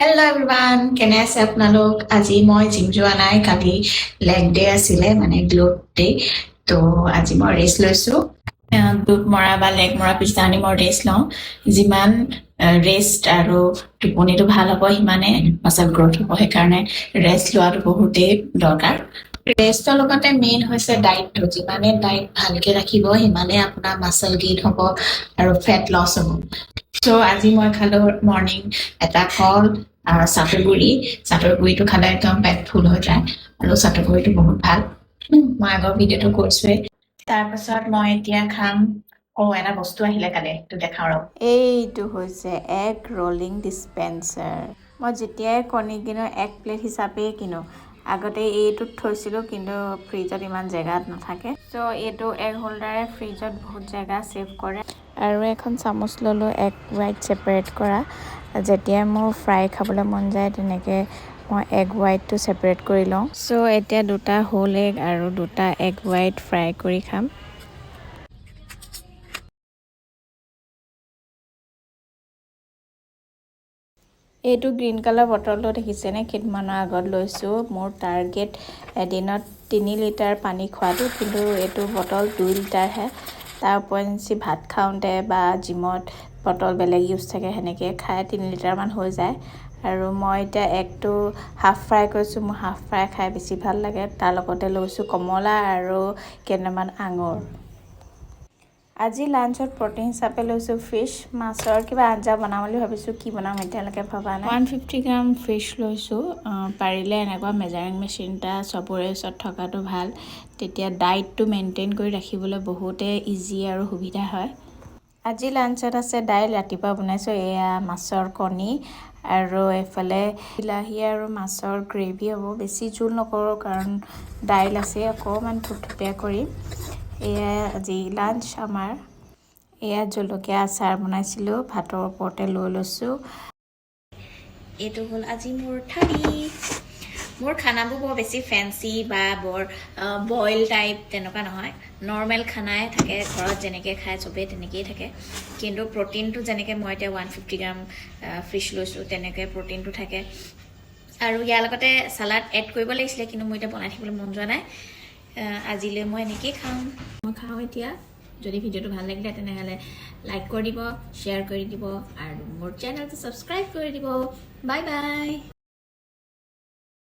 hello' everyone কেনে আছে আপোনালোক আজি মই জিম যোৱা নাই কালি লেগ ডে আছিলে মানে গ্লোট ডে ত' আজি মই ৰেষ্ট লৈছো গ্লোট মৰা বা লেগ মৰা পিছদিনাখনি মই ৰেষ্ট লওঁ যিমান ৰেষ্ট আৰু টোপনিটো ভাল হ'ব সিমানে মাছল গ্ৰ'থ হ'ব সেইকাৰণে ৰেষ্ট লোৱাটো বহুতেই দৰকাৰ ৰেষ্টৰ লগতে মেইন হৈছে ডাইটটো যিমানে ডাইট ভালকে ৰাখিব সিমানে আপোনাৰ মাছল গেইন হ'ব আৰু ফেট লছ হ'ব চ' আজি মই খালো মৰ্ণিং এটা কল চাটৰ গুৰিটো খালে একদম পেট ফুল হৈ যায় আৰু চাটৰ গুৰিটো বহুত ভাল মই আগৰ ভিডিঅ'টো কৈছোৱে তাৰপাছত মই এতিয়া খাম এটা বস্তু আহিলে কালি এইটো দেখাওঁ ৰ'ব এইটো হৈছে এগ ৰলিং ডিছপেন্সাৰ মই যেতিয়াই কণী কিনো এক প্লেট হিচাপেই কিনো আগতে এইটোত থৈছিলোঁ কিন্তু ফ্ৰিজত ইমান জেগাত নাথাকে চ' এইটো এগ হোল্ডাৰে ফ্ৰিজত বহুত জেগা ছেভ কৰে আৰু এখন চামুচ ল'লোঁ এগ হোৱাইট ছেপাৰেট কৰা যেতিয়া মোৰ ফ্ৰাই খাবলৈ মন যায় তেনেকৈ মই এগ হোৱাইটটো ছেপাৰেট কৰি লওঁ চ' এতিয়া দুটা হোল এগ আৰু দুটা এগ হোৱাইট ফ্ৰাই কৰি খাম এইটো গ্ৰীণ কালাৰ বটলটো দেখিছেনে কেইদিনমানৰ আগত লৈছোঁ মোৰ টাৰ্গেট এদিনত 3 লিটাৰ পানী খোৱাটো কিন্তু এইটো বটল 2 লিটাৰহে তাৰ উপৰিঞ্চি ভাত খাওঁতে বা জিমত বটল বেলেগ ইউজ থাকে সেনেকৈ খাই 3 লিটাৰমান হৈ যায় আৰু মই এতিয়া এগটো হাফ ফ্ৰাই কৰিছোঁ মোৰ হাফ ফ্ৰাই খাই বেছি ভাল লাগে তাৰ লগতে লৈছোঁ কমলা আৰু কেইটামান আঙুৰ আজি লাঞ্চত প্ৰটিন হিচাপে লৈছোঁ ফিছ মাছৰ কিবা আঞ্জা বনাম বুলি ভাবিছোঁ কি বনাম এতিয়ালৈকে ভবা নাই 150 গ্ৰাম ফিছ লৈছোঁ পাৰিলে এনেকুৱা মেজাৰিং মেচিন এটা চবৰে ওচৰত থকাটো ভাল তেতিয়া ডাইটটো মেইনটেইন কৰি ৰাখিবলৈ বহুতে ইজি আৰু সুবিধা হয় আজি লাঞ্চত আছে দাইল ৰাতিপুৱা বনাইছোঁ এয়া মাছৰ কণী আৰু এইফালে বিলাহী আৰু মাছৰ গ্ৰেভি হ'ব বেছি জোল নকৰোঁ কাৰণ দাইল আছে অকণমান থুপথুপীয়া কৰি এয়া আজি লাঞ্চ আমাৰ এয়া জলকীয়া আচাৰ বনাইছিলোঁ ভাতৰ ওপৰতে লৈ লৈছোঁ এইটো হ'ল আজি মোৰ থালি মোৰ খানাবোৰ বৰ বেছি ফেঞ্চি বা বৰ বইল টাইপ তেনেকুৱা নহয় নৰ্মেল খানাই থাকে ঘৰত যেনেকৈ খায় চবেই তেনেকেই থাকে কিন্তু প্ৰটিনটো যেনেকৈ মই এতিয়া 150 গ্ৰাম ফিছ লৈছোঁ তেনেকৈ প্ৰটিনটো থাকে আৰু ইয়াৰ লগতে চালাড এড কৰিব লাগিছিলে কিন্তু মই এতিয়া বনাই থাকিবলৈ মন যোৱা নাই আজিলৈ মই এনেকেই খাওঁ মই খাওঁ এতিয়া যদি ভিডিঅ'টো ভাল লাগিলে তেনেহ'লে লাইক কৰি দিব শ্বেয়াৰ কৰি দিব আৰু মোৰ চেনেলটো ছাবস্ক্ৰাইব কৰি দিব বাই বাই